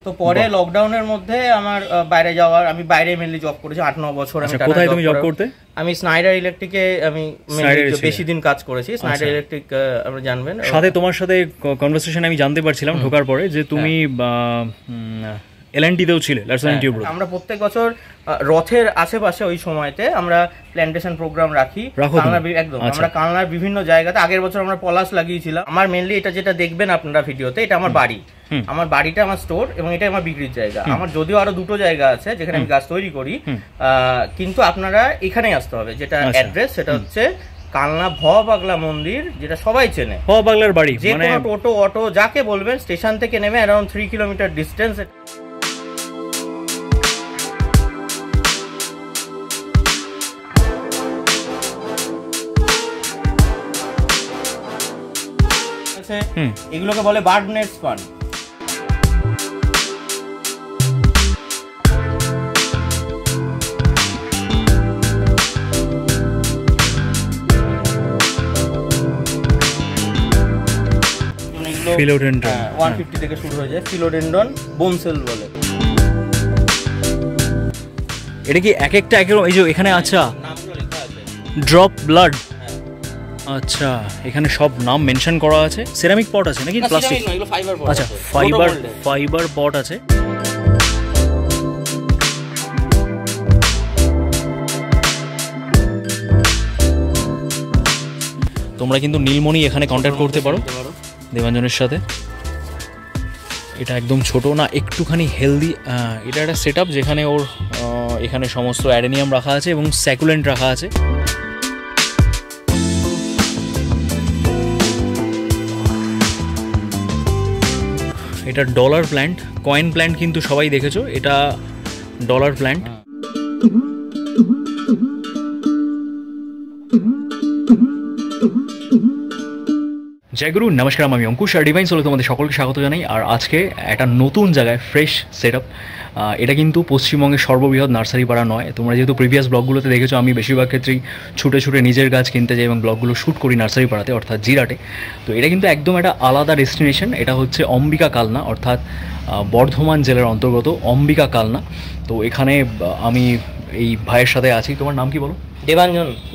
তো পরে লকডাউনের মধ্যে আমার বাইরে যাওয়ার, আমি বাইরে মেনলি জব করেছি 8-9 বছর। কোথায় তুমি জব করতে? আমি স্নাইডার ইলেকট্রিকে আমি বেশি দিন কাজ করেছি। স্নাইডার ইলেকট্রিক আপনি জানবেন। সাথে তোমার সাথে কনভারসেশন আমি জানতে পারছিলাম ঢোকার পরে যে তুমি এলএনটিতেও ছিলে, আমরা প্রত্যেক বছর রথের আশেপাশে ওই সময়তে আমরা প্ল্যান্টেশন প্রোগ্রাম রাখি একদম। আমরা কালনার বিভিন্ন জায়গাতে, আগের বছর আমরা পলাশ লাগিয়েছিলাম। আমার মেনলি এটা যেটা দেখবেন আপনারা ভিডিওতে, এটা আমার বাড়ি, আমার বাড়িটা আমার স্টোর এবং এটা আমার বিক্রির জায়গা। আমার যদিও আরো 2টো জায়গা আছে যেখানে আমি গাছ তৈরি করি, কিন্তু আপনারা এখানেই আসতে হবে। যেটা অ্যাড্রেস সেটা হচ্ছে কালনা ভ পাগলা মন্দির, যেটা সবাই চেনে, ভ পাগলার বাড়ি। যে কোনো টোটো অটো যাকে বলবেন স্টেশন থেকে নেমে অ্যারাউন্ড 3 কিলোমিটার ডিস্টেন্স। এগুলোকে বলে বার্ড নেট ফান। ফিলোডেন্ড্রন 150 থেকে শুরু হয়ে যায়। ফিলোডেন্ড্রন বোনসেল বলে। এটা কি এক একটা একরকম? এই যে এখানে আচ্ছা ড্রপ ব্লাড, আচ্ছা এখানে সব নাম মেনশন করা আছে। সেরামিক পট আছে নাকি প্লাস্টিক? আচ্ছা ফাইবার পট আছে। তোমরা কিন্তু নীলমণি এখানে কন্ট্যাক্ট করতে পারো দেবাঞ্জনের সাথে। এটা একদম ছোট না, একটুখানি হেলদি। এটা একটা সেট আপ যেখানে ওর এখানে সমস্ত অ্যাডেনিয়াম রাখা আছে এবং স্যাকুলেন্ট রাখা আছে। এটা ডলার প্ল্যান্ট, কয়েন প্ল্যান্ট কিন্তু সবাই দেখেছো, এটা ডলার প্ল্যান্ট। জয়গুরু, নমস্কার, আমি অঙ্কুশ আর ডিভাইন সোলে তোমাদের সকলকে স্বাগত জানাই। আর আজকে একটা নতুন জায়গায় ফ্রেশ সেট আপ। এটা কিন্তু পশ্চিমবঙ্গের সর্ববৃহৎ নার্সারি পাড়া নয়। তোমরা যেহেতু প্রিভিয়াস ব্লগগুলোতে দেখেছো আমি বেশিরভাগ ক্ষেত্রেই ছুটে ছুটে নিজের গাছ কিনতে যাই এবং ব্লগগুলো শ্যুট করি নার্সারি পাড়াতে, অর্থাৎ জিরাটে। তো এটা কিন্তু একদম একটা আলাদা ডেস্টিনেশন। এটা হচ্ছে অম্বিকা কালনা, অর্থাৎ বর্ধমান জেলার অন্তর্গত অম্বিকা কালনা। তো এখানে আমি এই ভাইয়ের সাথে আছি। তোমার নাম কি বলো?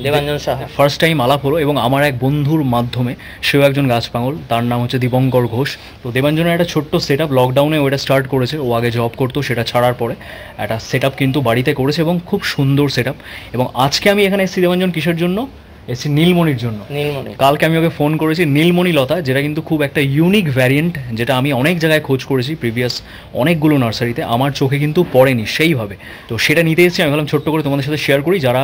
দেবাঞ্জন সাহা। ফার্স্ট টাইম আলাপ হলো এবং আমার এক বন্ধুর মাধ্যমে, সেও একজন গাছ পাগল, তার নাম হচ্ছে দীপঙ্কর ঘোষ। তো দেবাঞ্জনের একটা ছোট্ট সেট আপ লকডাউনে ওটা স্টার্ট করেছে। ও আগে জব করতো, সেটা ছাড়ার পরে একটা সেট আপ কিন্তু বাড়িতে করেছে এবং খুব সুন্দর সেট আপ। এবং আজকে আমি এখানে এসেছি দেবাঞ্জন কিসের জন্য? এসেছি নীলমণির জন্য। কালকে আমি ওকে ফোন করেছি নীলমণি লতা, যেটা কিন্তু খুব একটা ইউনিক ভ্যারিয়েন্ট, যেটা আমি অনেক জায়গায় খোঁজ করেছি প্রিভিয়াস অনেকগুলো নার্সারিতে, আমার চোখে কিন্তু পড়েনি সেইভাবে। তো সেটা নিতে এসেছি। আমি ভাবলাম ছোট্ট করে তোমাদের সাথে শেয়ার করি। যারা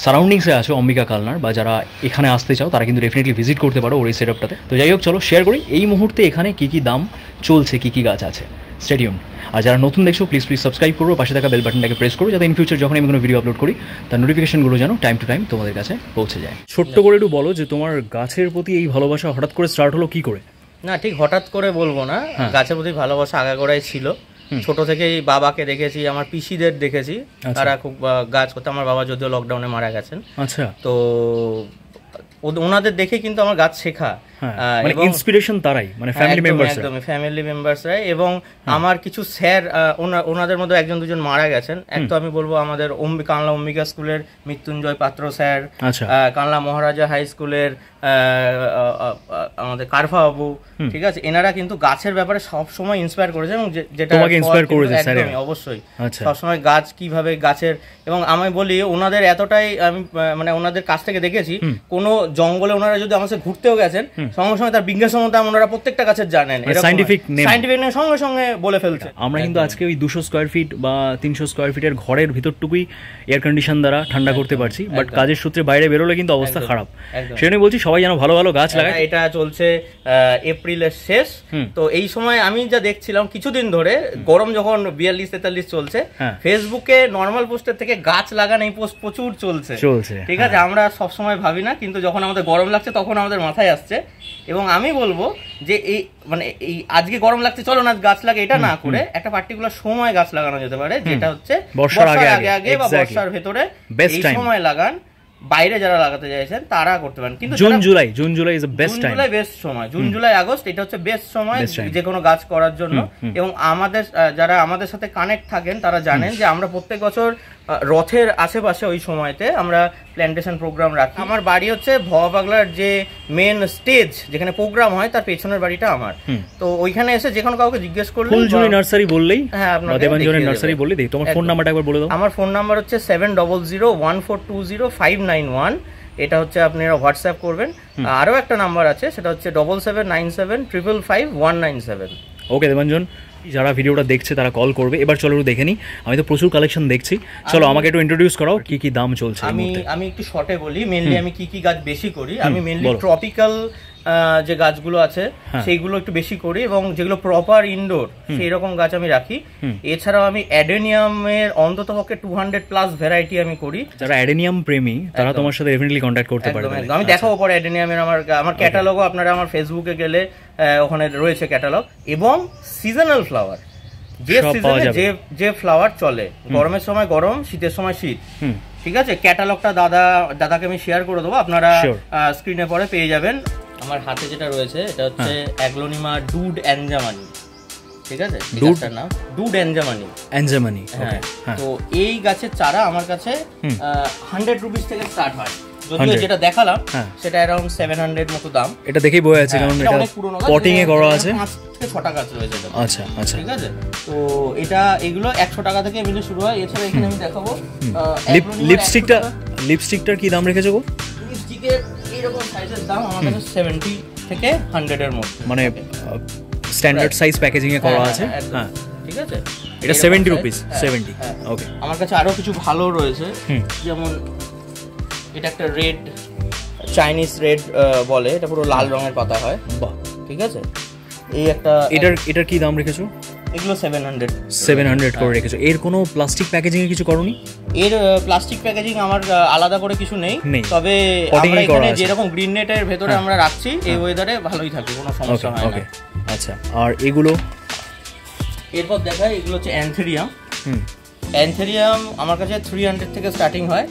সারাউন্ডিংসে আছো অম্বিকা কালনার বা যারা এখানে আসতে চাও তারা কিন্তু ডেফিনেটলি ভিজিট করতে পারো ওর এই সেট আপটাতে। তো যাই হোক, চলো শেয়ার করি এই মুহূর্তে এখানে কী কী দাম চলছে, কী কী গাছ আছে। স্টেডিয়াম। আর যারা নতুন দেখছো প্লিজ সাবস্ক্রাইব করো, পাশে থাকা বেল বাটনটাকে প্রেস করো, যাতে ইন ফিউচার যখন আমি কোনো ভিডিও আপলোড করি তার নোটিফিকেশনগুলো যেন টাইম টু টাইম তোমাদের কাছে পৌঁছে যায়। ছোট্ট করে একটু বলো যে তোমার গাছের প্রতি এই ভালোবাসা হঠাৎ করে স্টার্ট হলো কি করে? না, ঠিক হঠাৎ করে বলবো না, গাছের প্রতি ভালোবাসা আগাগোড়াই ছিল। ছোট থেকেই বাবাকে দেখেছি, আমার পিসিদের দেখেছি, তারা খুব গাছ করতে। আমার বাবা যদিও লকডাউনে মারা গেছেন। আচ্ছা। তো ওনাদের দেখে কিন্তু আমার গাছ শেখা, মানে ইন্সপিরেশন তারাই, মানে ফ্যামিলি মেম্বারস, একদমই ফ্যামিলি মেম্বারসরাই। এবং আমার কিছু স্যার, ওনাদের মধ্যে একজন দুজন মারা গেছেন। এক তো আমি বলবো আমাদের কানলা অম্বিকা স্কুলের মৃত্যুঞ্জয় পাত্র স্যার, কানলা মহারাজা হাই স্কুলের আমাদের কারফা বাবু, ঠিক আছে, এনারা কিন্তু গাছের ব্যাপারে সবসময় ইন্সপায়ার করেছে এবং যেটা একদমই অবশ্যই সবসময় গাছ কিভাবে গাছের। এবং আমি বলি ওনাদের এতটাই, আমি মানে ওনাদের কাছ থেকে দেখেছি, কোনো জঙ্গলে ওনারা যদি আমার সাথে ঘুরতেও গেছেন সঙ্গে সঙ্গে তার বিজ্ঞান সম্বন্ধে ওনারা প্রত্যেকটা গাছের জানেন, সাইন্টিফিক নেম সঙ্গে সঙ্গে বলে ফেলছে। আমরা কিন্তু আজকে ওই 200 স্কোয়ার ফিট বা 300 স্কোয়ার ফিটের ঘরের ভিতরটুকুই এয়ার কন্ডিশন দ্বারা ঠান্ডা করতে পারছি, বাট কাজের সূত্রে বাইরে বেরোলে কিন্তু অবস্থা খারাপ। সেজন্যই বলছি সবাই যেন ভালো ভালো গাছ লাগায়। এটা চলছে এপ্রিলের শেষ। তো এই সময় আমি যা দেখছিলাম কিছুদিন ধরে, গরম যখন 42-43 চলছে, ফেসবুকে নর্মাল পোস্টের থেকে গাছ লাগান এই পোস্ট প্রচুর চলছে, ঠিক আছে। আমরা সবসময় ভাবি না, কিন্তু যখন আমাদের গরম লাগছে তখন আমাদের মাথায় আসছে। এবং আমি বলবো যে এই মানে এই আজকে গরম লাগছে চলো না গাছ লাগে, এটা না করে একটা পার্টিকুলার সময় গাছ লাগানো যেতে পারে, যেটা হচ্ছে বর্ষার আগে আগে বা বর্ষার ভেতরে এই সময় লাগান। বাইরে যারা লাগাতে চাইছেন তারা করতে পারেন, কিন্তু June July is the best time. July best সময়, জুন জুলাই আগস্ট এটা হচ্ছে বেস্ট সময় যে কোনো গাছ করার জন্য। এবং আমাদের যারা আমাদের সাথে কানেক্ট থাকেন তারা জানেন যে আমরা প্রত্যেক বছর রথের আশেপাশে ওই সময়তে আমরা প্ল্যান্টেশন প্রোগ্রাম রাখি। আমার বাড়ি হচ্ছে ভবা পাগলার যে মেন স্টেজ যেখানে প্রোগ্রাম হয় তার পেছনের বাড়িটা আমার। তো ওইখানে এসে যে কোনো কাউকে জিজ্ঞেস করলে ফুলঝুরি নার্সারি বললেই, হ্যাঁ আপনাকে দেবাঞ্জনের নার্সারি বললেই দেখি। তোমার ফোন নাম্বারটা একবার বলে দাও। আমার ফোন নাম্বার হচ্ছে 7001420591। এটা হচ্ছে আপনারা হোয়াটসঅ্যাপ করবেন। আরও একটা নাম্বার আছে, সেটা হচ্ছে 7797555197। ওকে দেবাঞ্জন, যারা ভিডিওটা দেখছে তারা কল করবে। এবার চলো দেখে নিই, আমি তো প্রচুর কালেকশন দেখছি। চলো আমাকে একটু ইন্ট্রোডিউস করাও, কি কি দাম চলছে। আমি একটু শর্টে বলি মেনলি আমি কি কি গাছ বেশি করি। আমি মেনলি ট্রপিক্যাল যে গাছগুলো আছে সেইগুলো একটু বেশি করি, এবং যেগুলো প্রপার ইনডোর সেই রকম গাছ আমি রাখি। এছাড়াও আমি অ্যাডেনিয়ামের অন্তত পক্ষে 200+ ভ্যারাইটি আমি করি। যারা অ্যাডেনিয়াম প্রেমী তারা তোমার সাথে ডেফিনেটলি কন্ট্যাক্ট করতে পারবে। আমি দেখাবো পরে অ্যাডেনিয়ামের আমার ক্যাটালগও আপনারা আমার ফেসবুকে গেলে ওখানে রয়েছে ক্যাটালগ। এবং সিজনাল ফ্লাওয়ার, যে সিজনে যে ফ্লাওয়ার চলে, গরমের সময় গরম, শীতের সময় শীত, ঠিক আছে। ক্যাটালগটা দাদাকে আমি শেয়ার করে দেবো, আপনারা স্ক্রিনে পরে পেয়ে যাবেন। আমার হাতে যেটা রয়েছে এটা হচ্ছে অ্যাগ্লোনিমা ডুড অ্যাঞ্জামানি, ঠিক আছে, গাছটার নাম ডুড অ্যাঞ্জামানি। হ্যাঁ, তো এই গাছের চারা আমার কাছে 100 রুপিস থেকে স্টার্ট হয়। যদিও যেটা দেখালাম সেটা অ্যারাউন্ড 700 মতো দাম। এটা দেখেই বোঝা যাচ্ছে কারণ এটা পটিং এ করা আছে। 5 থেকে 6টা গাছ রয়েছে এটা। আচ্ছা আচ্ছা, ঠিক আছে। তো এগুলো 100 টাকা থেকে এমনি শুরু হয়। এছাড়া এখানে আমি দেখাবো লিপস্টিকটার কি দাম রেখেছো গো? লিপস্টিকের এইরকম সাইজের দাম আমার কাছে 70 থেকে 100 এর মধ্যে, মানে স্ট্যান্ডার্ড সাইজ প্যাকেজিং এ করা আছে। হ্যাঁ, ঠিক আছে। এটা 70 রুপিস। 70। ওকে। আমার কাছে আরো কিছু ভালো রয়েছে, যেমন এটা একটা রেড চাইনিজ রেড বলে, এটা পুরো লাল রঙের পাতা হয়। বাহ, ঠিক আছে। এই একটা এটার কি দাম রেখেছো? এগুলো 700 করে রেখেছো। এর কোনো প্লাস্টিক প্যাকেজিং এর কিছু করনি? এর প্লাস্টিক প্যাকেজিং আমার আলাদা করে কিছু নেই, তবে আমরা এখানে যেরকম গ্রিন নেটের ভেতরে আমরা রাখছি এই ওয়েদারে ভালোই থাকে, কোনো সমস্যা হয় না। আচ্ছা, আর এগুলো এরপর দেখাই, এগুলো হচ্ছে অ্যান্থেরিয়াম। অ্যান্থেরিয়াম আমার কাছে 300 থেকে স্টার্টিং হয়,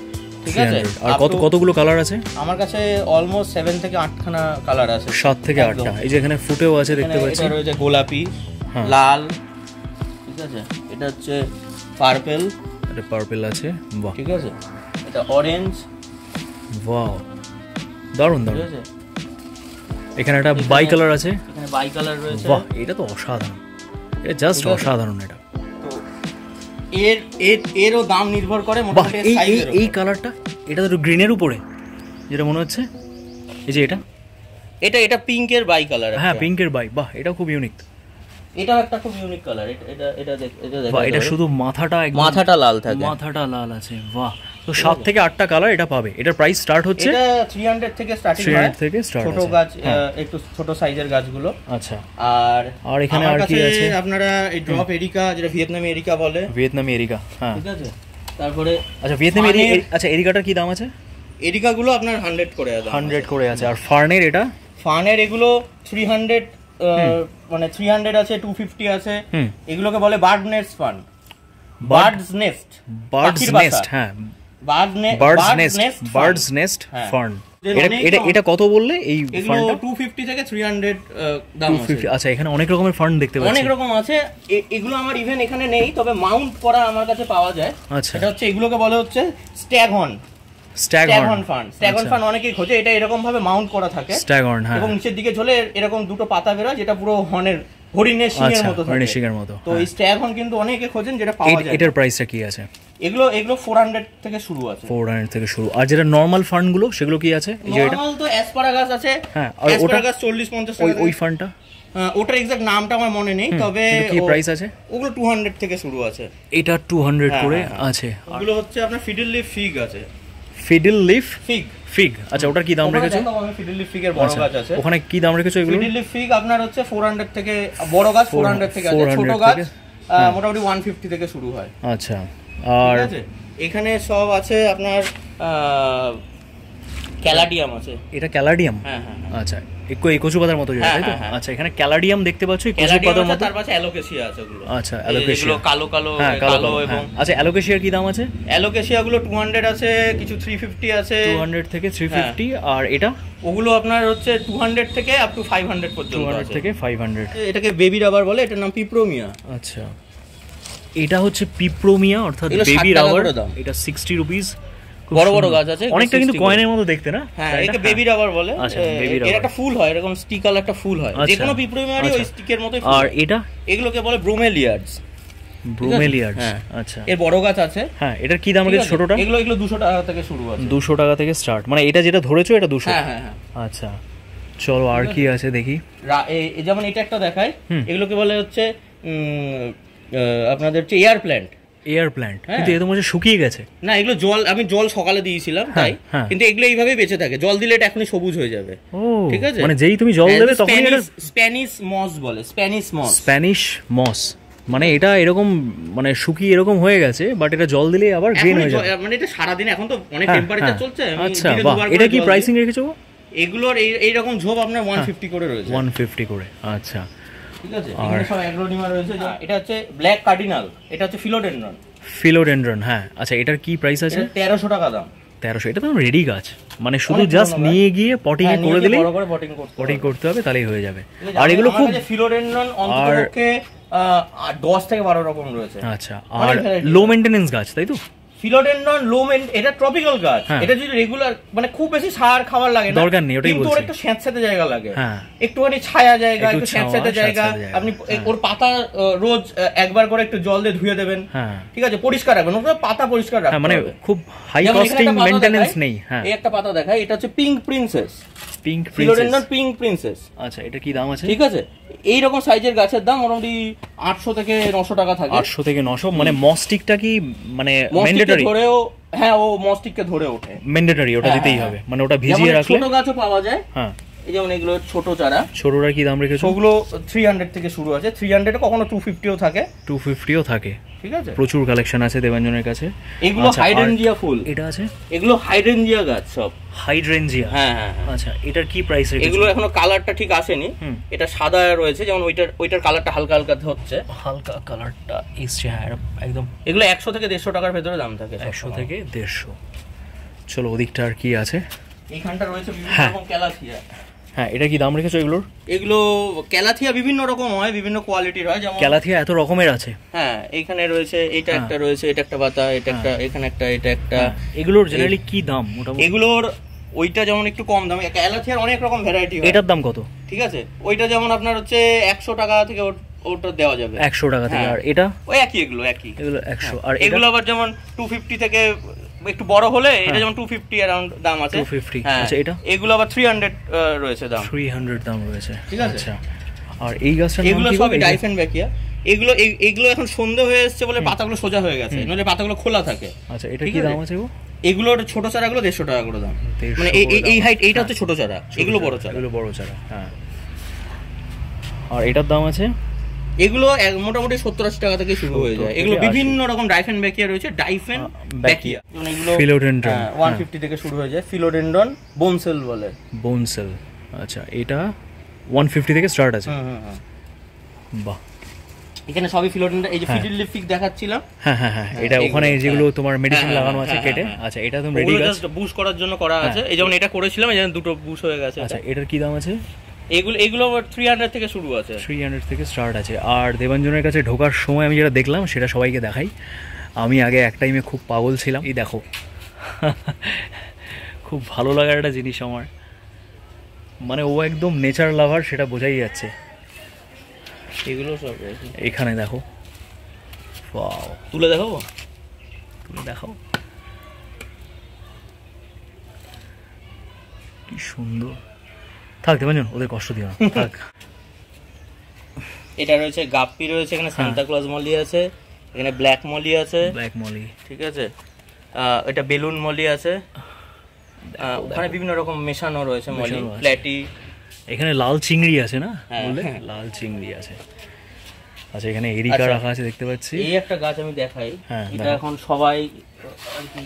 ঠিক আছে। আর কতগুলো কালার আছে? আমার কাছে অলমোস্ট 7 থেকে 8খানা কালার আছে। 7 থেকে 8টা। এই যে এখানে ফুটেও আছে দেখতে পাচ্ছি। এটা রয়েছে গোলাপি, লাল, ঠিক আছে। এটা হচ্ছে পার্পল, এটা পার্পল আছে। বাহ, ঠিক আছে। এটা অরেঞ্জ। ওয়াও, দারুণ দারুণ। ঠিক আছে। এখানে একটা বাই কালার আছে। এখানে বাই কালার রয়েছে। বাহ, এটা তো অসাধারণ, এটা জাস্ট অসাধারণ। এটা তো এরও দাম নির্ভর করে মোটামুটি সাইজের। এই কালারটা, এটা তো গ্রিনের উপরে যেটা মনে হচ্ছে। এই যে এটা পিঙ্কের বাই কালার। হ্যাঁ, পিঙ্কের বাই। বাহ, এটা খুব ইউনিক। এটাও একটা খুব ইউনিক কালার। এটা বাহ, এটা শুধু মাথাটা লাল থাকে, মাথাটা লাল আছে। বাহ, তো 7 থেকে 8টা কালার এটা পাবে। এটার প্রাইস স্টার্ট হচ্ছে এটা 300 থেকে স্টার্টিং হয়। 300 থেকে স্টার্ট। ছোট গাছ, একটু ছোট সাইজের গাছগুলো। আচ্ছা। আর এখানে আর কি আছে? আপনারা এই ড্রপ এরিকা, যেটা ভিয়েতনামি এরিকা বলে। ভিয়েতনামি এরিকা, হ্যাঁ, ঠিক আছে। তারপরে আচ্ছা, ভিয়েতনামি এরিকা। আচ্ছা, এরিকাটার কি দাম আছে? এরিকাগুলো আপনার 100 করে আছে। 100 করে আছে। আর ফার্নের এগুলো 300, মানে 300 আছে, 250 আছে। এগুলোকে বলে বার্ডস নেস্ট ফার্ন। হ্যাঁ, বার্ডস নেস্ট ফার্ন। এটা কত বললে? এই ফার্নটা 250 থেকে 300 দাম আছে। আচ্ছা, এখানে অনেক রকমের ফার্ন দেখতে পাচ্ছি। অনেক রকম আছে। এগুলো আমার ইভেন এখানে নেই, তবে মাউন্ট করা আমার কাছে পাওয়া যায়। আচ্ছা, এটা হচ্ছে, এগুলোকে বলে হচ্ছে স্ট্যাগহর্ন ফার্ন। অনেকেই খোঁজে। এটা এরকম ভাবে মাউন্ট করা থাকে স্ট্যাগহর্ন, হ্যাঁ, এবং নিচের দিকে ঝোলে এরকম দুটো পাতা বেরোয়, যেটা পুরো হরিণের শিংয়ের মতো থাকে। তো এই স্ট্যাগহর্ন কিন্তু অনেকে খোঁজেন, যেটা পাওয়া যায়। এটার প্রাইসটা কি আছে? এগুলো 400 থেকে শুরু আছে। 400 থেকে শুরু। আর যেটা নরমাল ফার্ন গুলো, সেগুলো কি আছে? এই যে এটা নরমাল তো অ্যাসপারাগাস আছে। হ্যাঁ, আর অ্যাসপারাগাস 40-50 টাকা। ওই ফার্নটা, ওটার এক্সাক্ট নামটা আমার মনে নেই, তবে কি প্রাইস আছে? ওগুলো 200 থেকে শুরু আছে। এটা 200 করে আছে। ওগুলো হচ্ছে আপনার ফিডল লিফ ফিগ আছে। ফিডল লিফ ফিগ, আচ্ছা, ওটার কি দাম রেখেছো? আমি ফিডল লিফ ফিগের বড় গাছ আছে। ওখানে কি দাম রেখেছো এগুলো? ফিডল লিফ ফিগ আপনার হচ্ছে 400 থেকে, বড় গাছ 400 থেকে আছে, ছোট গাছ মোটামুটি 150 থেকে শুরু হয়। আচ্ছা, আর এখানে সব আছে আপনার ক্যালাডিয়াম আছে। এটা ক্যালাডিয়াম? হ্যাঁ। আচ্ছা, এই কচু পাতার মতো যেটা, তাই তো? আচ্ছা, এখানে ক্যালাডিয়াম দেখতে পাচ্ছ, কচু পাতার মতো, তার পাশে অ্যালোকেসিয়া আছে ওগুলো। আচ্ছা, অ্যালোকেসিয়া কালো কালো কালো এবং আচ্ছা, অ্যালোকেসিয়ার কি দাম আছে? অ্যালোকেসিয়া গুলো 200 আছে, কিছু 350 আছে। 200 থেকে 350। আর এটা ওগুলো আপনার হচ্ছে 200 থেকে আপ টু 500 পর্যন্ত আছে। 200 থেকে 500। এটাকে বেবি রাবার বলে, এটার নাম পিপ্রোমিয়া। আচ্ছা, এটা হচ্ছে পিপ্রোমিয়া অর্থাৎ বেবি রাবার। এটা 60 রুপিস। বড় বড় গাছ আছে, অনেকটা কিন্তু কয়েনের মতো দেখতে, না? হ্যাঁ, এটাকে বেবি রাবার বলে। আচ্ছা, বেবি রাবার। এর একটা ফুল হয়, এরকম স্টিকাল একটা ফুল হয়, যে কোনো পিপ্রোমিয়ারই ওই স্টিকের মতোই। আর এটা এগুলোকে বলে ব্রোমেলিয়াডস। ব্রোমেলিয়াডস। আচ্ছা, এর বড় গাছ আছে। হ্যাঁ, এটার কি দাম আছে ছোটটা? এগুলো 200 টাকা থেকে শুরু আছে। 200 টাকা থেকে স্টার্ট, মানে এটা যেটা ধরেছো এটা 200? হ্যাঁ হ্যাঁ। আচ্ছা, চলো আর কি আছে দেখি। যেমন এটা একটা দেখাই, এগুলোকে বলে হচ্ছে আপনাদের হচ্ছে এয়ার প্ল্যান্ট। এয়ার প্ল্যান্ট, কিন্তু এটা তো মনে শুকিয়ে গেছে। না, এগুলো আমি জল সকালে দিয়েছিলাম তাই, কিন্তু এগুলো এইভাবেই বেঁচে থাকে। জল দিলে এটা এখনই সবুজ হয়ে যাবে। ঠিক আছে, মানে যেই তুমি জল দেবে তখন এটা স্প্যানিশ মস বলে। স্প্যানিশ মস, মানে এটা এরকম মানে শুকিয়ে এরকম হয়ে গেছে, বাট এটা জল দিলে আবার গ্রিন হয়ে যাবে। মানে এটা সারা দিন, এখন তো অনেক টেম্পারেচার চলছে। আচ্ছা, বাহ, এটা কি প্রাইসিং রেখেছো? এগুলোর এই রকম ঝোপ আপনার 150 করে রয়েছে। 150 করে, আচ্ছা। ঠিক আছে, এখানে সব অ্যাগ্রোনিমা রয়েছে। এটা হচ্ছে ব্ল্যাক কার্ডিনাল, এটা হচ্ছে ফিলোডেন্ড্রন। ফিলোডেন্ড্রন, হ্যাঁ। আচ্ছা, এটার কি প্রাইস আছে? 1300 টাকা দাম। 1300। এটা তো রেডি গাছ, মানে শুধু জাস্ট নিয়ে গিয়ে পটিং করে দিলে, বড় করে পটিং করতে হবে, তাহলেই হয়ে যাবে। আর এগুলো খুব ফিলোডেন্ড্রন অন্ততপক্ষে 10 থেকে 12 রকম রয়েছে। আচ্ছা, আর লো মেইনটেনেন্স গাছ, তাই তো? ফিলোডেন্ড্রন এটা ট্রপিক্যাল গাছ। এটা যদি রেগুলার, মানে খুব বেশি সার খাবার লাগে না, দরকার নেই, ওটাই বলছি। কিন্তু একটু স্যাঁতস্যাঁতে জায়গা লাগে, একটুখানি ছায়া জায়গা, একটু স্যাঁতস্যাঁতে জায়গা। আপনি ওর পাতা রোজ একবার করে একটু জল দিয়ে ধুয়ে দেবেন। ঠিক আছে, পরিষ্কার রাখবেন, ওর পাতা পরিষ্কার রাখবেন, মানে খুব হাই কস্টিং মেইনটেনেন্স নেই। হ্যাঁ, এই একটা পাতা দেখাই, এটা হচ্ছে pink princess. Philodendron pink princess. আচ্ছা, এটা কি দাম আছে? ঠিক আছে, এই রকম সাইজের গাছের দাম মোটামুটি 800 থেকে 900 টাকা থাকে। 800 থেকে 900। মানে মস্টিকটা কি মানে ম্যান্ডেটরি? ধরেও, হ্যাঁ, ও মস্টিককে ধরে ওঠে, ম্যান্ডেটরি, ওটা দিতেই হবে, মানে ওটা ভিজিয়ে রাখলে। ছোট গাছও পাওয়া যায়। হ্যাঁ, এই যেমন এগুলো ছোট চারা। ছোটরা কি দাম রেখেছো? ওগুলো 300 থেকে শুরু আছে। 300 কখনো 250ও থাকে। 250ও থাকে। ঠিক আছে, প্রচুর কালেকশন আছে দেবাঞ্জনের কাছে। এগুলো হাইড্রেঞ্জিয়া ফুল। এটা আছে, এগুলো হাইড্রেঞ্জিয়া গাছ সব। হাইড্রেঞ্জিয়া, হ্যাঁ হ্যাঁ। আচ্ছা, এটার কি প্রাইস রেখেছো? এগুলো এখনো কালারটা ঠিক আসেনি, এটা সাদা রয়েছে। যেমন ওইটার কালারটা হালকা হালকা হচ্ছে, হালকা কালারটা এসছে। হ্যাঁ, একদম। এগুলো 100 থেকে 150 টাকার ভেতরে দাম থাকে। 100 থেকে 150। চলো, ওদিকটা আর কি আছে? এইখানটা রয়েছে বিভিন্ন রকম ক্যালাথিয়া। হ্যাঁ, এটা কি দাম রেখেছো এগুলোর? এগুলো ক্যালাথিয়া বিভিন্ন রকম হয়, বিভিন্ন কোয়ালিটির হয়। যেমন ক্যালাথিয়া এত রকমের আছে। হ্যাঁ, এইখানে রয়েছে, এটা একটা রয়েছে, এটা একটা পাতা, এটা একটা, এখানে একটা, এটা একটা। এগুলোর জেনারেলি কি দাম মোটামুটি? এগুলোর ওইটা যেমন একটু কম দাম। ক্যালাথিয়ার অনেক রকম ভ্যারাইটি হয়। এটার দাম কত? ঠিক আছে, ওইটা যেমন আপনার হচ্ছে 100 টাকা থেকে ওটা দেওয়া যাবে। 100 টাকা থেকে। আর এটা ওই একই, এগুলো 100। আর এগুলো আবার যেমন 250 থেকে একটু বড় হলে, এটা যেমন 250 अराउंड দাম আছে। 250। আচ্ছা, এটা এগুলো আবার 300 রয়েছে দাম। 300 দাম রয়েছে। ঠিক আছে। আচ্ছা, আর এই গাছটার নাম এগুলো কি? সবই ডাইফেনব্যাকিয়া। এগুলো এখন সন্ধ্যে হয়ে এসেছে বলে পাতাগুলো সোজা হয়ে গেছে, নইলে পাতাগুলো খোলা থাকে। আচ্ছা, এটা কি দাম আছে গো? এগুলোর ছোট চারাগুলো 150 টাকা করে দাম। মানে এই হাইট, এইটা হচ্ছে ছোট চারা, এগুলো বড় চারা। এগুলো বড় চারা, হ্যাঁ। আর এটার দাম আছে? এগুলো মোটামুটি 70-80 টাকা থেকে শুরু হয়ে যায়। এগুলো বিভিন্ন রকম ডাইফেনব্যাকিয়া রয়েছে। ডাইফেনব্যাকিয়া, যেমন এগুলো ফিলোডেন্ড্রন 150 থেকে শুরু হয়ে যায়। ফিলোডেন্ড্রন বোনসেল বলে। বোনসেল, আচ্ছা, এটা 150 থেকে স্টার্ট আছে। বাহ, এখানে সবই ফিলোডেন্ড্রন। এই যে ফিডিলিফিক দেখাচ্ছিলাম। হ্যাঁ হ্যাঁ হ্যাঁ, এটা ওখানে যেগুলো তোমার মেডিসিন লাগানো আছে কেটে। আচ্ছা, এটা তো রেডি গাছ, বুশ করার জন্য করা আছে। এই যেমন এটা করেছিলাম, এই যেমন দুটো বুশ হয়ে গেছে। আচ্ছা, এটার কি দাম আছে? এগুলো 300 থেকে শুরু আছে। 300 থেকে স্টার্ট আছে। আর দেবাঞ্জনের কাছে ঢোকার সময় আমি যেটা দেখলাম সেটা সবাইকে দেখাই। আমি আগে এক টাইমে খুব পাগল ছিলাম। এই দেখো, খুব ভালো লাগার একটা জিনিস আমার, মানে ও একদম নেচার লাভার, সেটা বোঝাই যাচ্ছে। এগুলো সব এখানে দেখো, ওয়াও, তুলে দেখাও, তুলে দেখাও, কি সুন্দর। থাক দেবাঞ্জন, ওদের কষ্ট দিও না, থাক। এটা রয়েছে গাপ্পি রয়েছে, এখানে সান্তা ক্লজ মলি আছে, এখানে ব্ল্যাক মলি আছে। ব্ল্যাক মলি, ঠিক আছে। এটা বেলুন মলি আছে। ওখানে বিভিন্ন রকম মেশানো রয়েছে মলি, প্ল্যাটি। এখানে লাল চিংড়ি আছে না, বললে লাল চিংড়ি আছে। আচ্ছা, এখানে এরিকা রাখা আছে দেখতে পাচ্ছি। এই একটা গাছ আমি দেখাই, এটা এখন সবাই আর কি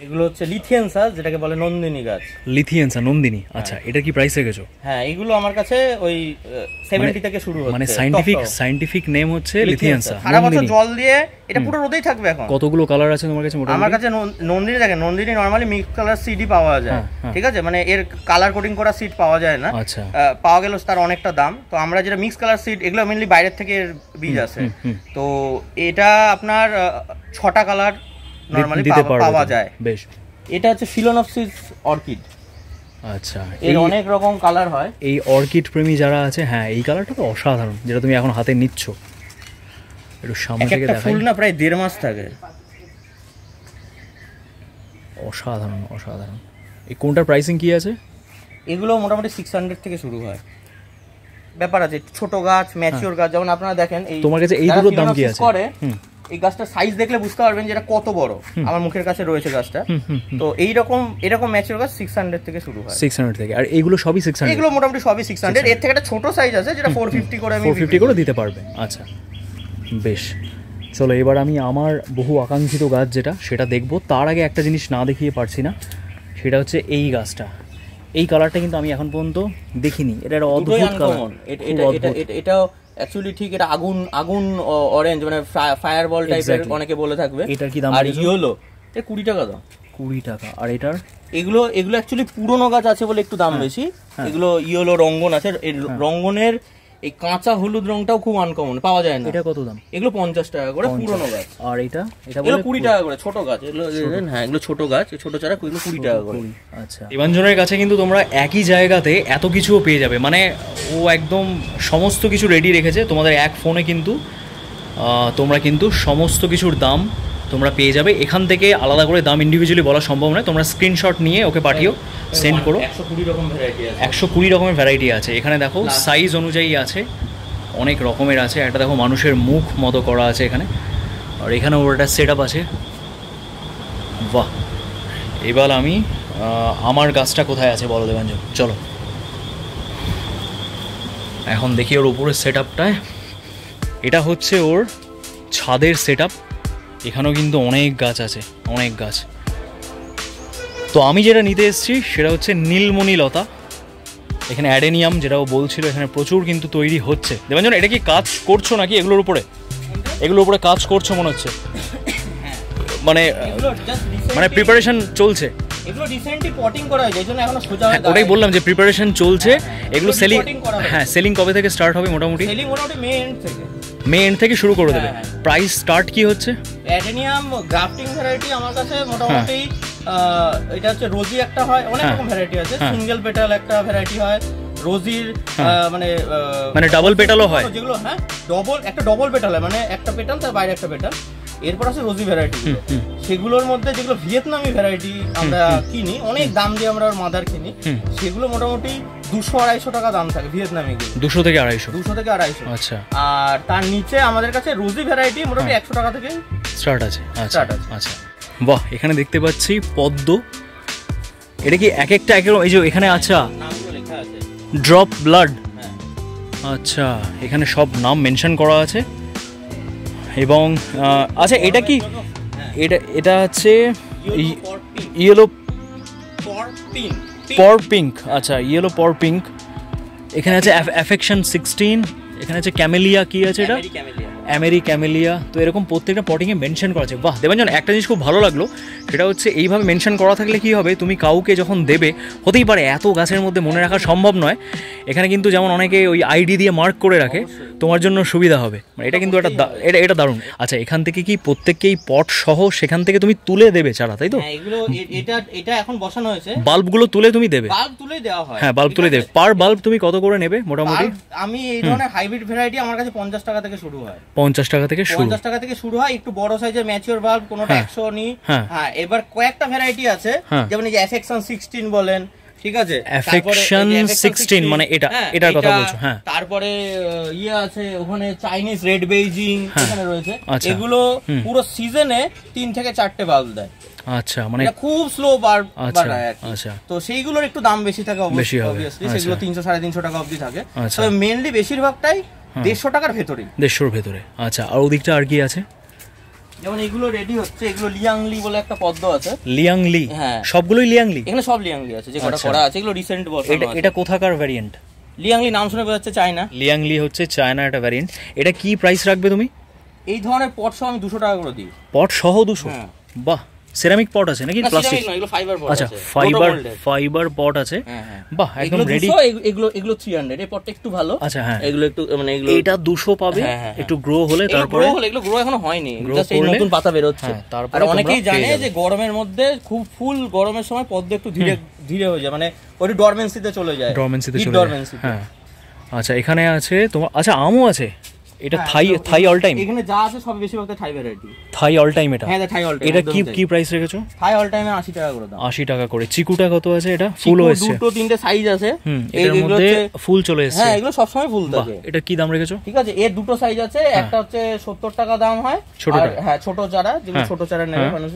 এগুলো হচ্ছে লিথিয়েন্সাস, যেটাকে বলে নন্দিনী গাছ। লিথিয়েন্সা, নন্দিনী, আচ্ছা। এটা কি প্রাইস রেখেছো? হ্যাঁ, এগুলো আমার কাছে ওই 70 থেকে শুরু হচ্ছে। মানে সায়েন্টিফিক নেম হচ্ছে লিথিয়েন্সা। সারা বছর জল দিয়ে এটা পুরো রোদেই থাকবে। এখন কতগুলো কালার আছে তোমার কাছে? আমার কাছে নন্দিনী, দেখেন নন্দিনী নরমালি মিক্স কালার সিডই পাওয়া যায়, ঠিক আছে, মানে এর কালার কোডিং করা সিড পাওয়া যায় না। আচ্ছা, পাওয়া গেল তার অনেকটা দাম। তো আমরা যেটা মিক্স কালার সিড, এগুলো মেইনলি বাইরের থেকে বীজ আসে। তো এটা আপনার 6টা কালার নরমালি পাওয়া যায়। বেশ। এটা হচ্ছে ফিলোনপসিস অর্কিড। আচ্ছা, এর অনেক রকম কালার হয়। এই অর্কিড প্রেমী যারা আছে, হ্যাঁ এই কালারটা তো অসাধারণ, যেটা তুমি এখন হাতে নিচ্ছ। একটু সামনে থেকে দেখাই। ফুল না প্রায় 1.5 মাস থাকে। অসাধারণ অসাধারণ। এই কোনটার প্রাইসিং কি আছে? এগুলো মোটামুটি 600 থেকে শুরু হয়। ব্যাপার আছে ছোট গাছ, ম্যাচিওর গাছ, যেমন আপনারা দেখেন এই তোমার কাছে এই দুটোর দাম কি আছে? এই গাছটার সাইজ দেখলে বুঝতে পারবেন যে এটা কত বড়। আমার মুখের কাছে রয়েছে গাছটা। তো এরকম ম্যাচিওর গাছ 600 থেকে শুরু হয়। 600 থেকে। আর এগুলো সবই 600? এগুলো মোটামুটি সবই 600। এর থেকে একটা ছোট সাইজ আছে যেটা 450 করে, আমি 450 করে দিতে পারবে। আচ্ছা বেশ, চলো এবার আমি আমার বহু আকাঙ্ক্ষিত গাছ সেটা দেখবো। তার আগে একটা জিনিস না দেখিয়ে পারছি না, সেটা হচ্ছে এই গাছটা। এই কালারটা কিন্তু আমি এখন পর্যন্ত দেখিনি। এটা একটা অদ্ভুত কালার। এটাও অ্যাকচুয়ালি ঠিক, এটা আগুন অরেঞ্জ, মানে ফায়ার বল টাইপের অনেকে বলে থাকবে। এটার কি দাম? আর ইয়েলো এটা 20 টাকা দাম। 20 টাকা। আর এটার এগুলো অ্যাকচুয়ালি পুরনো গাছ আছে বলে একটু দাম বেশি। এগুলো ইয়েলো রঙ্গন আছে। এই রঙ্গনের এই কাঁচা হলুদ রংটাও খুব আনকমন, পাওয়া যায় না। এটা কত দাম? এগুলো 50 টাকা করে পুরনো গাছ। আর এটা বলে 20 টাকা করে ছোট গাছ। হ্যাঁ, এগুলো ছোট গাছ, ছোট চারা, এগুলো 20 টাকা করে। আচ্ছা, দেবাঞ্জনের কাছে কিন্তু তোমরা একই জায়গাতে এত কিছুও পেয়ে যাবে। মানে ও একদম সমস্ত কিছু রেডি রেখেছে। তোমাদের এক ফোনে কিন্তু তোমরা কিন্তু সমস্ত কিছুর দাম তোমরা পেয়ে যাবে। এখান থেকে আলাদা করে দাম ইন্ডিভিজুয়ালি বলা সম্ভব নয়। তোমরা স্ক্রিনশট নিয়ে ওকে পাঠিও, সেন্ড করো। 120 রকম ভ্যারাইটি আছে। 120 রকমের ভ্যারাইটি আছে। এখানে দেখো সাইজ অনুযায়ী আছে, অনেক রকমের আছে। একটা দেখো মানুষের মুখ মতো করা আছে এখানে। আর এখানে ওর একটা সেট আপ আছে। বাহ, এবার আমি আমার গাছটা কোথায় আছে বলো দেবাঞ্জন? চলো এখন দেখি ওর উপরের সেট আপটায়। এটা হচ্ছে ওর ছাদের সেট আপ। এখানেও কিন্তু অনেক গাছ আছে, অনেক গাছ। তো আমি যেটা নিতে এসেছি সেটা হচ্ছে নীলমণি লতা। এখানে অ্যাডেনিয়াম, যেটাও বলছিল, এখানে প্রচুর কিন্তু তৈরি হচ্ছে। দেবাঞ্জন, এটা কি কাজ করছো নাকি এগুলোর উপরে কাজ করছো মনে হচ্ছে? মানে প্রিপারেশন চলছে। এগুলো রিসেন্টলি পটিং করা হয়েছে, এইজন্য এখনো সোজা হয়ে ওটাই বললাম যে প্রিপারেশন চলছে। এগুলো সেলিং, হ্যাঁ সেলিং কবে থেকে স্টার্ট হবে মোটামুটি? সেলিং মোটামুটি মে এন্ড থেকে শুরু করে দেবে। প্রাইস স্টার্ট কি হচ্ছে? অ্যাডেনিয়াম গ্রাফটিং ভ্যারাইটি আমার কাছে মোটামুটি এটা হচ্ছে রোজি একটা হয়, অনেক রকম ভ্যারাইটি আছে। সিঙ্গেল পেটাল একটা ভ্যারাইটি হয় রোজির, মানে ডাবল পেটালও হয় যেগুলো। হ্যাঁ, ডবল পেটাল হয়, মানে একটা পেটাল তার বাইরে একটা পেটাল। এরপর আছে রোজি ভ্যারাইটি, সেগুলোর মধ্যে যেগুলো ভিয়েতনামি ভ্যারাইটি আমরা কিনি, অনেক দাম দিয়ে আমরা মাদার কিনি, সেগুলো মোটামুটি 200-250 টাকা দাম থাকে ভিয়েতনামি। 200 থেকে 250। আচ্ছা। আর তার নিচে আমাদের কাছে রোজি ভ্যারাইটি মোটামুটি 100 টাকা থেকে স্টার্ট আছে। আচ্ছা, বাহ, এখানে দেখতে পাচ্ছি পদ্ম। এটা কি এক একটা এই যে এখানে আচ্ছা ড্রপ ব্লাড, আচ্ছা এখানে সব নাম মেনশন করা আছে। এবং আচ্ছা এটা কি, এটা হচ্ছে ইয়েলো পর পিঙ্ক। আচ্ছা, ইয়েলো পর পিঙ্ক। এখানে আছে অ্যাফেকশন 16। এখানে আছে ক্যামেলিয়া, কি আছে এটা? অ্যামেরি ক্যামেলিয়া। তো এরকম প্রত্যেকটা পটিংয়ে মেনশন করা আছে। বাহ দেবাঞ্জন, একটা জিনিস খুব ভালো লাগলো, সেটা হচ্ছে এইভাবে মেনশন করা থাকলে কি হবে, তুমি কাউকে যখন দেবে, হতেই পারে এত গাছের মধ্যে মনে রাখা সম্ভব নয়। এখানে কিন্তু যেমন অনেকে ওই আইডি দিয়ে মার্ক করে রাখে, তোমার জন্য সুবিধা হবে। মানে এটা কিন্তু এটা দারুণ। আচ্ছা, এখান থেকে কি প্রত্যেককেই পট সহ সেখান থেকে তুমি তুলে দেবে চারা, তাই তো? এটা এখন বসানো হয়েছে, বাল্বগুলো তুলে তুমি দেবে? বাল্ব তুলে দেওয়া হয়। হ্যাঁ, বাল্ব তুলে দেবে। পার বাল্ব তুমি কত করে নেবে মোটামুটি? আমি এই ধরনের হাইব্রিড ভ্যারাইটি আমার কাছে 50 টাকা থেকে শুরু হয়। 50 টাকা থেকে শুরু হয়। একটু বড় সাইজের ম্যাচিওর বাল্ব কোনটা 100 নি। হ্যাঁ, এবার কয়েকটা ভ্যারাইটি আছে, যেমন এই যে অ্যাফেকশন 16 বলেন, ঠিক আছে? অ্যাফেকশন 16 মানে এটার কথা বলছো? হ্যাঁ। তারপরে আছে ওখানে চাইনিজ রেড বেইজিং এখানে রয়েছে। এগুলো পুরো সিজনে 3 থেকে 4টে বাল্ব দেয়। আচ্ছা, মানে খুব স্লো বাল্ব বাড়ায়। আচ্ছা, তো সেইগুলোর একটু দাম বেশি থাকে অবভিয়াসলি, সেগুলো 300-350 টাকা অবধি থাকে। তবে মেইনলি বেশিরভাগটাই 150 টাকার ভেতরে। 150-র ভেতরে। আচ্ছা, আর ওদিকটা আর কি আছে? যেমন এগুলো রেডি হচ্ছে, এগুলো লিয়াংলি বলে একটা পদ্ম আছে। লিয়াংলি? হ্যাঁ, সবগুলোই লিয়াংলি? এখানে সব লিয়াংলি আছে, যে কটা করা আছে এগুলো রিসেন্ট বসানো আছে। এটা কোথাকার ভ্যারিয়েন্ট? লিয়াংলি নাম শুনে বোঝা যাচ্ছে চায়না। লিয়াংলি হচ্ছে চায়না একটা ভ্যারিয়েন্ট। এটা কি প্রাইস রাখবে তুমি? এই ধরনের পট সহ আমি 200 টাকা করে দিই। পট সহ 200? হ্যাঁ। বাহ, সিরামিক পট আছে নাকি প্লাস্টিক? না, এগুলো ফাইবার পট আছে। আছে। আচ্ছা, ফাইবার পট আছে। হ্যাঁ। বাহ, একদম রেডি। এগুলো 300, এই পটটা একটু ভালো। আচ্ছা, হ্যাঁ, এগুলো একটু মানে এগুলো এটা 200 পাবে। একটু গ্রো হলে তারপরে এগুলো গ্রো এখনো হয়নি, জাস্ট এই নতুন পাতা বের হচ্ছে। আর অনেকেই জানে যে গরমের মধ্যে খুব ফুল গরমের সময় পদ্ম একটু ধীরে ধীরে হয়ে যায়, মানে ওই ডরমেন্সিতে চলে যায়। হ্যাঁ। আচ্ছা, এখানে আছে তোমার, আচ্ছা আমও আছে। এটা থাই অল টাইম? এখানে যা আছে সব বেশিরভাগ থাই ভ্যারাইটি। থাই অল টাইম এটা? হ্যাঁ, থাই অল টাইম। এটা কি প্রাইস রেখেছো? থাই অল টাইমে 80 টাকা করে দাম। 80 টাকা করে। চিকুটা কত আছে? এটা ফুল হয়েছে? দুটো তিনটে সাইজ আছে, এর মধ্যে ফুল চলে এসেছে। হ্যাঁ, এগুলো সব সময় ফুল থাকে। এটা কি দাম রেখেছো? ঠিক আছে, এর দুটো সাইজ আছে, একটা হচ্ছে 70 টাকা দাম হয় ছোটটা। হ্যাঁ, ছোট চারা, যেগুলো ছোট চারা নেবে মানুষ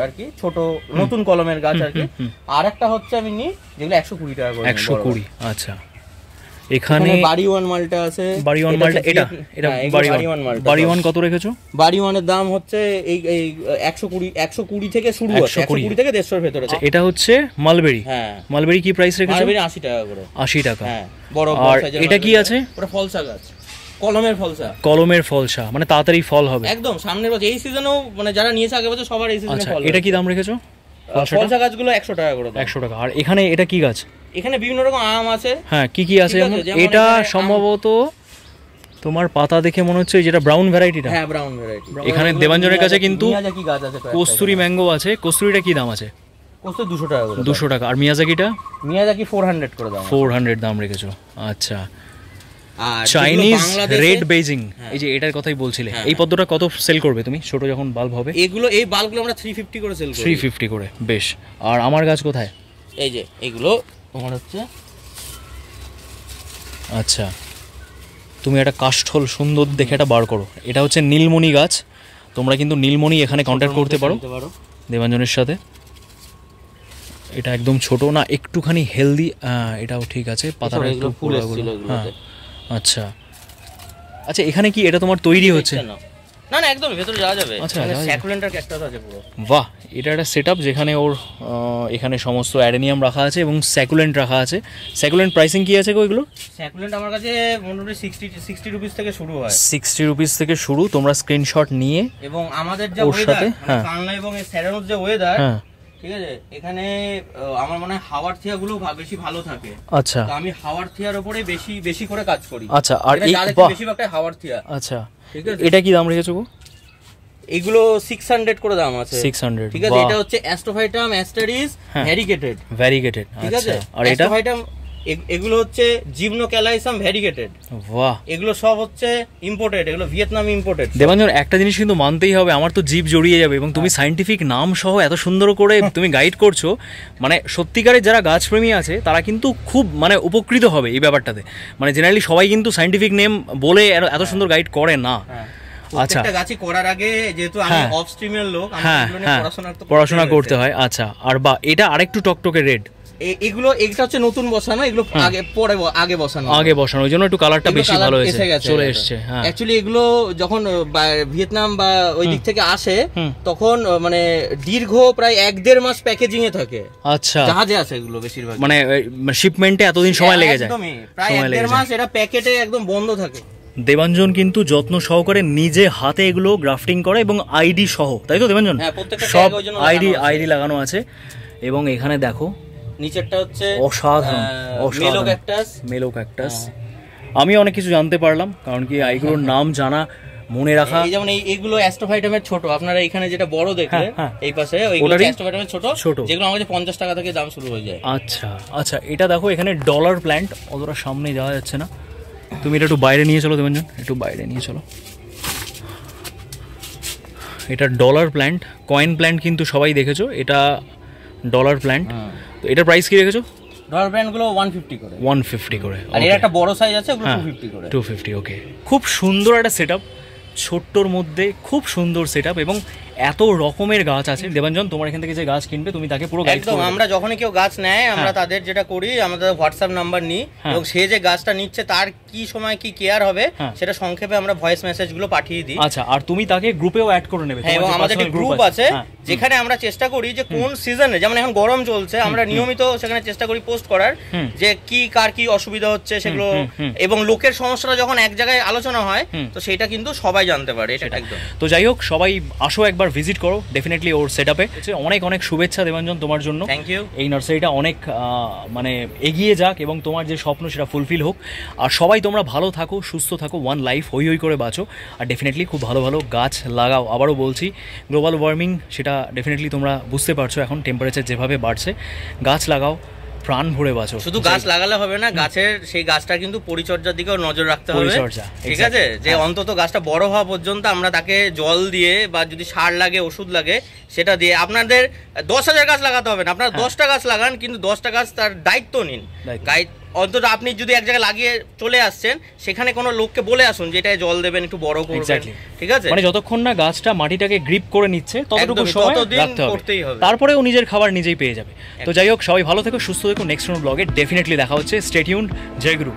আর কি, ছোট নতুন কলমের গাছ আর কি। আর একটা হচ্ছে আমি নিই যেগুলো 120 টাকা করে। 120? আচ্ছা। এখানে বাড়ি ওয়ান মালটা আছে। বাড়ি ওয়ান মালটা, এটা বাড়ি ওয়ান কত রেখেছো? বাড়ি ওয়ানের দাম হচ্ছে এই 120 থেকে শুরু আছে, 120 থেকে 150 এর ভেতরে। এটা হচ্ছে মালবেরি। হ্যাঁ, মালবেরি কি প্রাইস রেখেছো? মালবেরি 80 টাকা করে। 80 টাকা। হ্যাঁ, বড় সাইজের। এটা কি আছে? ওটা ফলসা গাছ, কলমের ফলসা। কলমের ফলসা মানে তাড়াতাড়ি ফল হবে একদম সামনের বছর। এই সিজনেও মানে যারা নিয়েছে আগের বছর সবার এই সিজনে ফল। এটা কি দাম রেখেছো? ফলসা গাছগুলো 100 টাকা করে। 100 টাকা। আর এখানে এটা কি গাছ? এখানে বিভিন্ন রকম আম আছে। হ্যাঁ, কি আছে? এটা সম্ভবত তোমার পাতা দেখে মনে হচ্ছে যেটা ব্রাউন ভ্যারাইটিটা। হ্যাঁ, ব্রাউন ভ্যারাইটি। এখানে দেবাঞ্জনের কাছে কিন্তু মিয়াজাকি গাছ আছে, কস্তুরি ম্যাঙ্গো আছে। কস্তুরিটা কি দাম আছে? কস্তুরি 200 টাকা করে। 200 টাকা। আর মিয়াজাকিটা? মিয়াজাকি 400 করে দাম। 400 দাম রেখেছো। আচ্ছা। চাইনিজ রেড বেজিং, এই যে এটার কথাই বলছিলে, এই পদ্মটা কত সেল করবে তুমি ছোট যখন বাল্ব হবে? এই বাল্বগুলো আমরা 350 করে সেল করি। 350 করে, বেশ। আর আমার গাছ কোথায়? এই যে এগুলো তোমার হচ্ছে। আচ্ছা, তুমি একটা কাষ্ঠল সুন্দর দেখে এটা বার করো। এটা হচ্ছে নীলমণি গাছ। তোমরা কিন্তু নীলমণি এখানে কন্ট্যাক্ট করতে পারো দেবাঞ্জনের সাথে। এটা একদম ছোট না, একটুখানি হেলদি। এটাও ঠিক আছে, পাতাটা একটু পুরোগুলো। হ্যাঁ, আচ্ছা। এখানে কি এটা তোমার তৈরি হচ্ছে? না, একদম ভেতরে যাওয়া যাবে। আচ্ছা, স্যাকুলেন্টার ক্যাকটাস আছে পুরো। বাহ, এটা একটা সেটআপ যেখানে ওর এখানে সমস্ত অ্যাডেনিয়াম রাখা আছে এবং স্যাকুলেন্ট রাখা আছে। স্যাকুলেন্ট প্রাইসিং কি আছে গো এগুলো? স্যাকুলেন্ট আমার কাছে মোটামুটি 60 রুপিস থেকে শুরু হয়। 60 রুপিস থেকে শুরু। তোমরা স্ক্রিনশট নিয়ে, এবং আমাদের যে ওয়েদার, কালনা এবং সেরানোর যে ওয়েদার, ঠিক আছে, এখানে আমার মনে হয় হাওয়ার থিয়া গুলো বেশি ভালো থাকে। আচ্ছা, তো আমি হাওয়ার থিয়ার উপরে বেশি করে কাজ করি। আচ্ছা, আর এই বেশিরভাগটা হাওয়ার থিয়া। আচ্ছা, ঠিক আছে। এটা কি দাম রেখেছো গো? এগুলো 600 করে দাম আছে। 600, ঠিক আছে। এটা হচ্ছে অ্যাস্ট্রোফাইটাম অ্যাস্টারিস ভ্যারিগেটেড। ঠিক আছে। আর এটা অ্যাস্ট্রোফাইটাম, এগুলো হচ্ছে জিমনোক্যালাইসাম ভ্যারিগেটেড। বাহ, এগুলো সব হচ্ছে ইম্পোর্টেড, এগুলো ভিয়েতনাম ইম্পোর্টেড। দেবাঞ্জন, একটা জিনিস কিন্তু মানতেই হবে, আমার তো জিভ জড়িয়ে যাবে। এবং তুমি সায়েন্টিফিক নাম সহ এত সুন্দর করে তুমি গাইড করছো, মানে সত্যিকারের যারা গাছপ্রেমী আছে তারা কিন্তু খুব মানে উপকৃত হবে এই ব্যাপারটাতে। মানে জেনারেলি সবাই কিন্তু সায়েন্টিফিক নেম বলে এত সুন্দর গাইড করে না। আচ্ছা, একটা গাছই করার আগে যেহেতু আমি অফ স্ট্রিমের লোক, আমার পড়াশোনা করতে হয়। আচ্ছা, আর বা এটা আরেকটু টকটকে রেড। এগুলো এটা হচ্ছে নতুন বসানো, এগুলো আগে বসানো, ওই জন্য একটু কালারটা বেশি ভালো হয়েছে, চলে এসেছে। অ্যাকচুয়ালি এগুলো যখন ভিয়েতনাম বা ওই দিক থেকে আসে তখন মানে দীর্ঘ প্রায় 1-1.5 মাস প্যাকেজিং এ থাকে। আচ্ছা, জাহাজে আছে এগুলো বেশিরভাগ, মানে শিপমেন্টে এতদিন সময় লেগে যায়। একদমই প্রায় 1.5 মাস এটা প্যাকেটে একদম বন্ধ থাকে। দেবাঞ্জন কিন্তু যত্ন সহকারে নিজে হাতে এগুলো গ্রাফটিং করে এবং আইডি সহ, তাই তো দেবাঞ্জন? সব আইডি লাগানো আছে। এবং এখানে দেখো নিচেরটা হচ্ছে অসাধারণ মেলো ক্যাকটাস। আমি অনেক কিছু জানতে পারলাম, কারণ কি এইগুলোর নাম জানা, মনে রাখা। যেমন এইগুলো অ্যাস্ট্রোফাইটামের ছোট, আপনারা এখানে যেটা বড় দেখলেন এই পাশে, ওইগুলো অ্যাস্ট্রোফাইটামের ছোট, যেগুলো আমাদের 50 টাকা থেকে দাম শুরু হয়ে যায়। আচ্ছা আচ্ছা, এটা দেখো এখানে ডলার প্ল্যান্ট, অতটা সামনে যাওয়া যাচ্ছে না। তুমি এটা একটু বাইরে নিয়ে চলো দেবাঞ্জন, একটু বাইরে নিয়ে চলো। এটা ডলার প্ল্যান্ট, কয়েন প্ল্যান্ট কিন্তু সবাই দেখেছো, এটা ডলার প্ল্যান্ট। তো এটার প্রাইস কি রেখেছো? ডলার প্ল্যান্ট গুলো 150 করে। 150 করে। আর এর একটা বড় সাইজ আছে, ওগুলো 250 করে। 250, ওকে। খুব সুন্দর একটা সেটআপ, ছোট্টর মধ্যে খুব সুন্দর সেটআপ। এবং এত রকমের গাছ আছে। দেবাঞ্জন, তোমার এখান থেকে যে গাছ কিনবে তুমি তাকে পুরো গাইড একদম, করবে। আমরা যখনই কেউ গাছ নেয় আমরা তাদের যেটা করি, আমাদের হোয়াটসঅ্যাপ নাম্বার নিই এবং সে যে গাছটা নিচ্ছে তার কি সময় কি কেয়ার হবে সেটা সংক্ষেপে আমরা ভয়েস মেসেজগুলো পাঠিয়ে দিই। আচ্ছা, আর তুমি তাকে গ্রুপেও অ্যাড করে নেবে। হ্যাঁ, এবং আমাদের একটা গ্রুপ আছে যেখানে আমরা চেষ্টা করি যে কোন সিজনে, যেমন এখন গরম চলছে, আমরা নিয়মিত সেখানে চেষ্টা করি পোস্ট করার যে কি কার কি অসুবিধা হচ্ছে সেগুলো, এবং লোকের সমস্যাটা যখন এক জায়গায় আলোচনা হয় তো সেটা কিন্তু সবাই জানতে পারে। এটা একদম। তো যাই হোক, সবাই আসো, একবার ভিজিট করো ডেফিনেটলি ওর সেটআপে। অনেক অনেক শুভেচ্ছা দেবাঞ্জন তোমার জন্য। Thank you. এই নার্সারিটা অনেক মানে এগিয়ে যাক এবং তোমার যে স্বপ্ন সেটা ফুলফিল হোক। আর সবাই তোমরা ভালো থাকো, সুস্থ থাকো, ওয়ান লাইফ হই হই করে বাঁচো। আর ডেফিনেটলি খুব ভালো ভালো গাছ লাগাও। আবারও বলছি, গ্লোবাল ওয়ার্মিং সেটা ডেফিনেটলি তোমরা বুঝতে পারছো, এখন টেম্পারেচার যেভাবে বাড়ছে, গাছ লাগাও, প্রাণ ভরে বাঁচো। শুধু গাছ লাগালে হবে না, গাছের সেই গাছটার কিন্তু পরিচর্যার দিকেও নজর রাখতে হবে। ঠিক আছে, যে অন্তত গাছটা বড় হওয়া পর্যন্ত আমরা তাকে জল দিয়ে বা যদি সার লাগে, ওষুধ লাগে, সেটা দিয়ে। আপনাদের 10,000 গাছ লাগাতে হবে না, আপনারা 10টা গাছ লাগান, কিন্তু 10টা গাছ তার দায়িত্ব নিন। অন্তত আপনি যদি এক জায়গায় লাগিয়ে চলে আসছেন, সেখানে কোনো লোককে বলে আসুন যে এটায় জল দেবেন, একটু বড় করবেন। ঠিক আছে, মানে যতক্ষণ না গাছটা মাটিটাকে গ্রিপ করে নিচ্ছে ততটুকু সময় রাখতে হবে, তারপরে ও নিজের খাবার নিজেই পেয়ে যাবে। তো যাই হোক, সবাই ভালো থেকো, সুস্থ থেকো। নেক্সট ব্লগে ডেফিনেটলি দেখা হচ্ছে। Stay tuned. জয় গুরু।